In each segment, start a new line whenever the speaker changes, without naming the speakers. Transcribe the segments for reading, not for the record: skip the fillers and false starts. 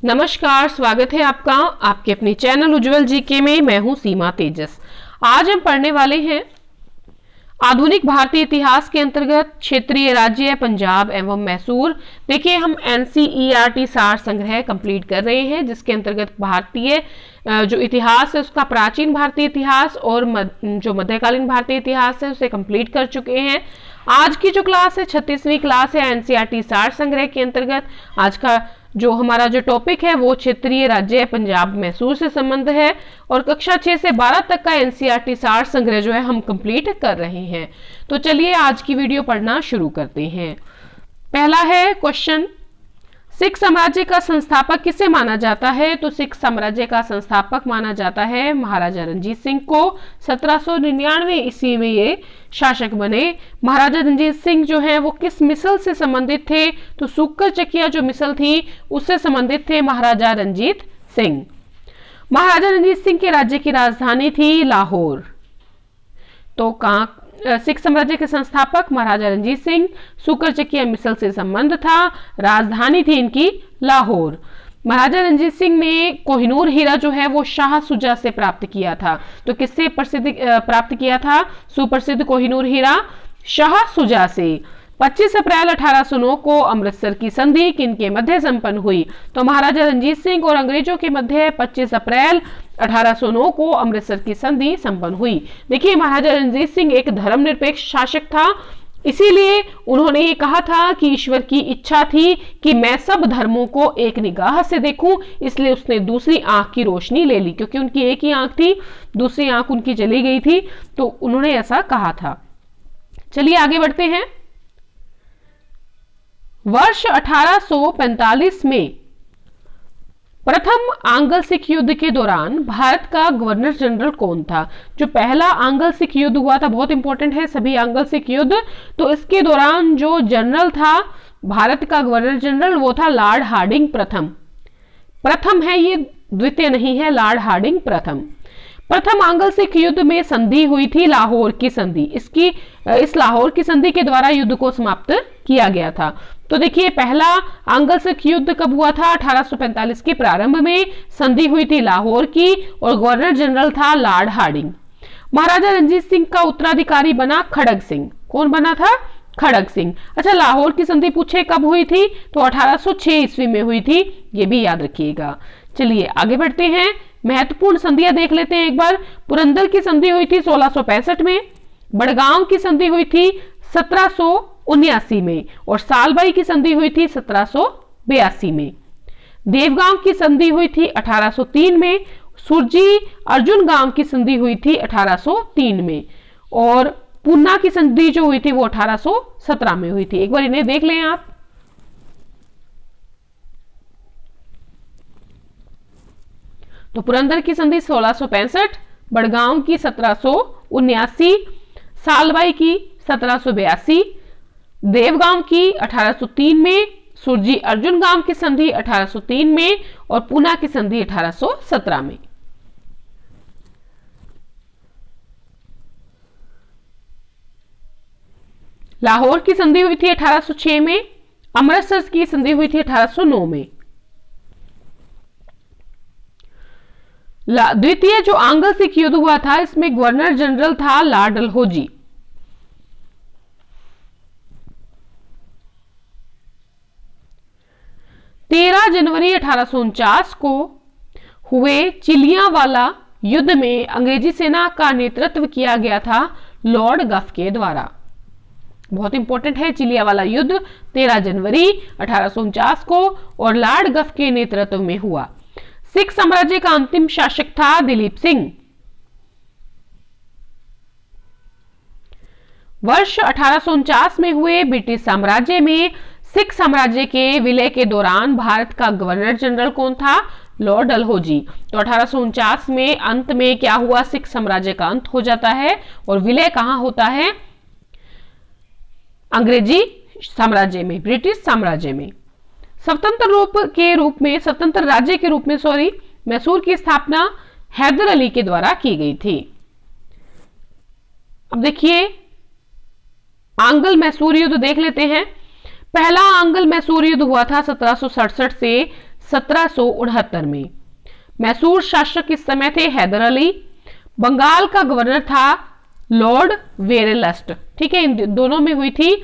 नमस्कार, स्वागत है आपका आपके अपने चैनल उज्जवल जीके में। मैं हूं सीमा तेजस। आज हम पढ़ने वाले हैं आधुनिक भारतीय इतिहास के अंतर्गत क्षेत्रीय राज्य पंजाब एवं मैसूर। देखिए, हम एनसीईआरटी सार संग्रह कंप्लीट कर रहे हैं, जिसके अंतर्गत भारतीय जो इतिहास है उसका प्राचीन भारतीय इतिहास और जो मध्यकालीन भारतीय इतिहास है उसे कंप्लीट कर चुके हैं। आज की जो क्लास है 36वीं क्लास है एनसीईआरटी सार संग्रह के अंतर्गत। आज का जो हमारा जो टॉपिक है वो क्षेत्रीय राज्य पंजाब मैसूर से संबंध है और कक्षा 6 से 12 तक का एनसीईआरटी सार संग्रह जो है हम कंप्लीट कर रहे हैं। तो चलिए आज की वीडियो पढ़ना शुरू करते हैं। पहला है क्वेश्चन, सिख साम्राज्य का संस्थापक किसे माना जाता है? तो सिख साम्राज्य का संस्थापक माना जाता है महाराजा रणजीत सिंह को। 1799 ईस्वी में ये शासक बने। महाराजा रणजीत सिंह जो है वो किस मिसल से संबंधित थे? तो सुक्कर चकिया जो मिसल थी उससे संबंधित थे महाराजा रणजीत सिंह। महाराजा रणजीत सिंह के राज्य की राजधानी थी लाहौर। तो कहाँ सिख साम्राज्य के संस्थापक महाराजा रणजीत सिंह, सुक्कर चकिया मिसल से संबंध था, राजधानी थी इनकी लाहौर। महाराजा रणजीत सिंह ने कोहिनूर हीरा जो है वो शाह सुजा से प्राप्त किया था। तो किससे प्राप्त किया था? सुप्रसिद्ध कोहिनूर हीरा शाह सुजा से। 25 अप्रैल 1809 को अमृतसर की संधि किनके मध्य संपन्न हुई? तो महाराजा रणजीत सिंह और अंग्रेजों के मध्य 25 अप्रैल 1809 को अमृतसर की संधि संपन्न हुई। देखिए, महाराजा रणजीत सिंह एक धर्मनिरपेक्ष शासक था, इसीलिए उन्होंने ये कहा था कि ईश्वर की इच्छा थी कि मैं सब धर्मों को एक निगाह से देखूं, इसलिए उसने दूसरी आंख की रोशनी ले ली, क्योंकि उनकी एक ही आंख थी, दूसरी आंख उनकी चली गई थी, तो उन्होंने ऐसा कहा था। चलिए आगे बढ़ते हैं। वर्ष 1845 में प्रथम आंग्ल सिख युद्ध के दौरान भारत का गवर्नर जनरल कौन था? जो पहला आंग्ल सिख युद्ध हुआ था, बहुत इंपॉर्टेंट है सभी आंग्ल सिख युद्ध, तो इसके दौरान जो जनरल था भारत का गवर्नर जनरल वो था लॉर्ड हार्डिंग प्रथम। प्रथम है ये, द्वितीय नहीं है, लॉर्ड हार्डिंग प्रथम। प्रथम आंग्ल सिख युद्ध में संधि हुई थी लाहौर की संधि। इस लाहौर की संधि के द्वारा युद्ध को समाप्त किया गया था। तो देखिए, पहला आंग्ल सिख युद्ध कब हुआ था? 1845 के प्रारंभ में संधि हुई थी लाहौर की और गवर्नर जनरल था लॉर्ड हार्डिंग। महाराजा रणजीत सिंह का उत्तराधिकारी बना खड़ग सिंह। कौन बना था? खड़ग सिंह। अच्छा, लाहौर की संधि पूछे कब हुई थी? तो 1806 ईस्वी में हुई थी, ये भी याद रखिएगा। चलिए आगे बढ़ते हैं, महत्वपूर्ण संधियां देख लेते हैं एक बार। पुरंदर की संधि हुई थी 1665 में, बड़गांव की संधि हुई थी 1779 में और सालबाई की संधि हुई थी 1782 में। देवगांव की संधि हुई थी 1803 में, सुरजी अर्जुन गांव की संधि हुई थी 1803 में और पूना की संधि जो हुई थी वो 1817 में हुई थी। एक बार इन्हें देख लें आप। तो पुरंदर की संधि 1665, बड़गांव की 1779, सालबाई की 1782, देवगांव की 1803 में, सुरजी अर्जुन गांव की संधि 1803 में और पूना की संधि 1817 में। लाहौर की संधि हुई थी 1806 में, अमृतसर की संधि हुई थी 1809 में। द्वितीय जो आंग्ल सिख युद्ध हुआ था इसमें गवर्नर जनरल था लॉर्ड डलहौजी। जनवरी 1849 को हुए चिलियांवाला युद्ध में अंग्रेजी सेना का नेतृत्व किया गया था लॉर्ड गफ के द्वारा। बहुत इंपॉर्टेंट है, चिलियांवाला युद्ध 13 जनवरी 1849 को और लॉर्ड गफ के नेतृत्व में हुआ। सिख साम्राज्य का अंतिम शासक था दिलीप सिंह। वर्ष 1849 में हुए ब्रिटिश साम्राज्य में सिख साम्राज्य के विलय के दौरान भारत का गवर्नर जनरल कौन था? लॉर्ड डलहौजी। तो 1849 में अंत में क्या हुआ? सिख साम्राज्य का अंत हो जाता है और विलय कहां होता है? अंग्रेजी साम्राज्य में, ब्रिटिश साम्राज्य में। स्वतंत्र राज्य के रूप में मैसूर की स्थापना हैदर अली के द्वारा की गई थी। अब देखिए, आंग्ल मैसूर युद्ध देख लेते हैं। पहला आंग्ल मैसूर युद्ध हुआ था 1767 से 1769 में। मैसूर शासक इस समय थे हैदर अली। बंगाल का गवर्नर था लॉर्ड वेरेलस्ट। ठीक है, इन दोनों में हुई थी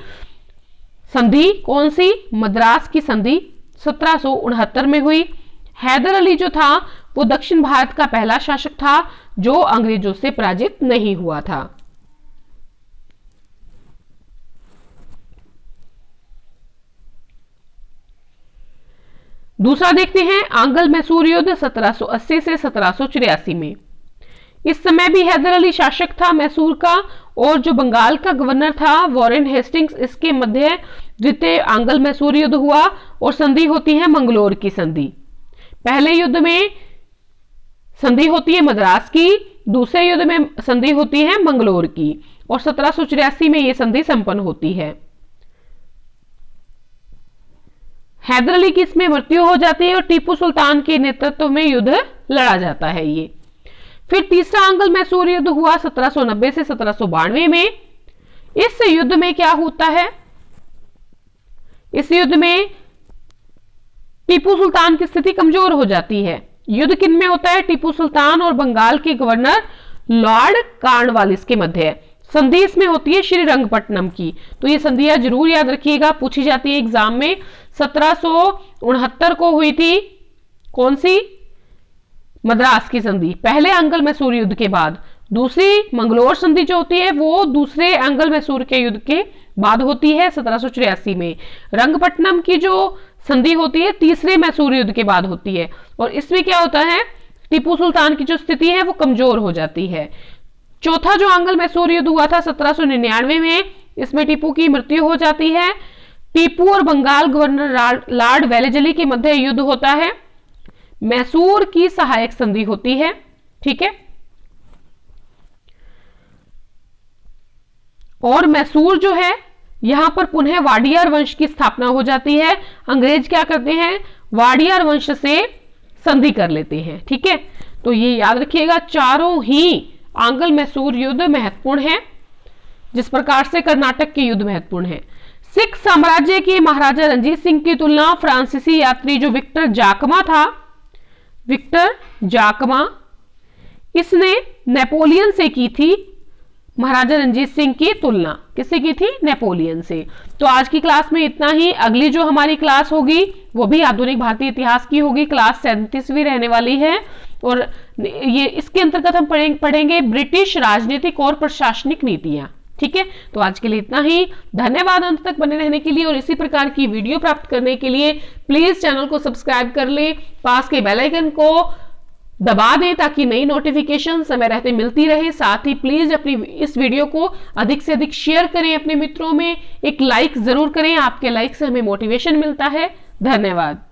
संधि। कौन सी? मद्रास की संधि 1769 में हुई। हैदर अली जो था वो दक्षिण भारत का पहला शासक था जो अंग्रेजों से पराजित नहीं हुआ था। दूसरा देखते हैं आंग्ल मैसूर युद्ध 1780 से 1784 में। इस समय भी हैदर अली शासक था मैसूर का, और जो बंगाल का गवर्नर था वॉरेन हेस्टिंग्स, इसके मध्य द्वितीय आंग्ल मैसूर युद्ध हुआ और संधि होती है मंगलोर की संधि। पहले युद्ध में संधि होती है मद्रास की, दूसरे युद्ध में संधि होती है मंगलोर की, और 1784 में यह संधि संपन्न होती है। हैदर अली की इसमें मृत्यु हो जाती है और टीपू सुल्तान के नेतृत्व में युद्ध लड़ा जाता है ये। फिर तीसरा आंग्ल मैसूर युद्ध हुआ 1790 से 1792 में। इस युद्ध में क्या होता है? इस युद्ध में टीपू सुल्तान की स्थिति कमजोर हो जाती है। युद्ध किन में होता है? टीपू सुल्तान और बंगाल के गवर्नर लॉर्ड कॉर्नवालिस के मध्य। संधि इसमें होती है श्रीरंगपट्टनम की। तो ये संधियां जरूर याद रखिएगा, पूछी जाती है एग्जाम में। 1769 को हुई थी कौन सी? मद्रास की संधि, पहले आंग्ल मैसूर युद्ध के बाद। दूसरी मंगलोर संधि जो होती है वो दूसरे आंग्ल मैसूर के युद्ध के बाद होती है 1784 में। रंगपट्टनम की जो संधि होती है तीसरे मैसूर युद्ध के बाद होती है, और इसमें क्या होता है? टीपू सुल्तान की जो स्थिति है वो कमजोर हो जाती है। चौथा जो आंग्ल मैसूर युद्ध हुआ था 1799 में, इसमें टीपू की मृत्यु हो जाती है। टीपू और बंगाल गवर्नर लॉर्ड वेलेजली के मध्य युद्ध होता है। मैसूर की सहायक संधि होती है। ठीक है, और मैसूर जो है यहां पर पुनः वाडियार वंश की स्थापना हो जाती है। अंग्रेज क्या करते हैं? वाडियार वंश से संधि कर लेते हैं। ठीक है, तो ये याद रखिएगा, चारों ही आंग्ल मैसूर युद्ध महत्वपूर्ण है, जिस प्रकार से कर्नाटक के युद्ध महत्वपूर्ण है। सिख साम्राज्य के महाराजा रणजीत सिंह की तुलना फ्रांसीसी यात्री जो विक्टर जाकमा था, विक्टर जाकमा, इसने नेपोलियन से की थी महाराजा रणजीत सिंह की तुलना। किससे की थी? नेपोलियन से। तो आज की क्लास में इतना ही। अगली जो हमारी क्लास होगी वो भी आधुनिक भारतीय इतिहास की होगी, क्लास 37वीं रहने वाली है, और ये इसके अंतर्गत हम पढ़ेंगे ब्रिटिश राजनीतिक और प्रशासनिक नीतियां। ठीक है, तो आज के लिए इतना ही। धन्यवाद अंत तक बने रहने के लिए, और इसी प्रकार की वीडियो प्राप्त करने के लिए प्लीज चैनल को सब्सक्राइब कर ले, पास के बेल आइकन को दबा दें ताकि नई नोटिफिकेशन समय रहते मिलती रहे। साथ ही प्लीज अपनी इस वीडियो को अधिक से अधिक शेयर करें अपने मित्रों में। एक लाइक जरूर करें, आपके लाइक से हमें मोटिवेशन मिलता है। धन्यवाद।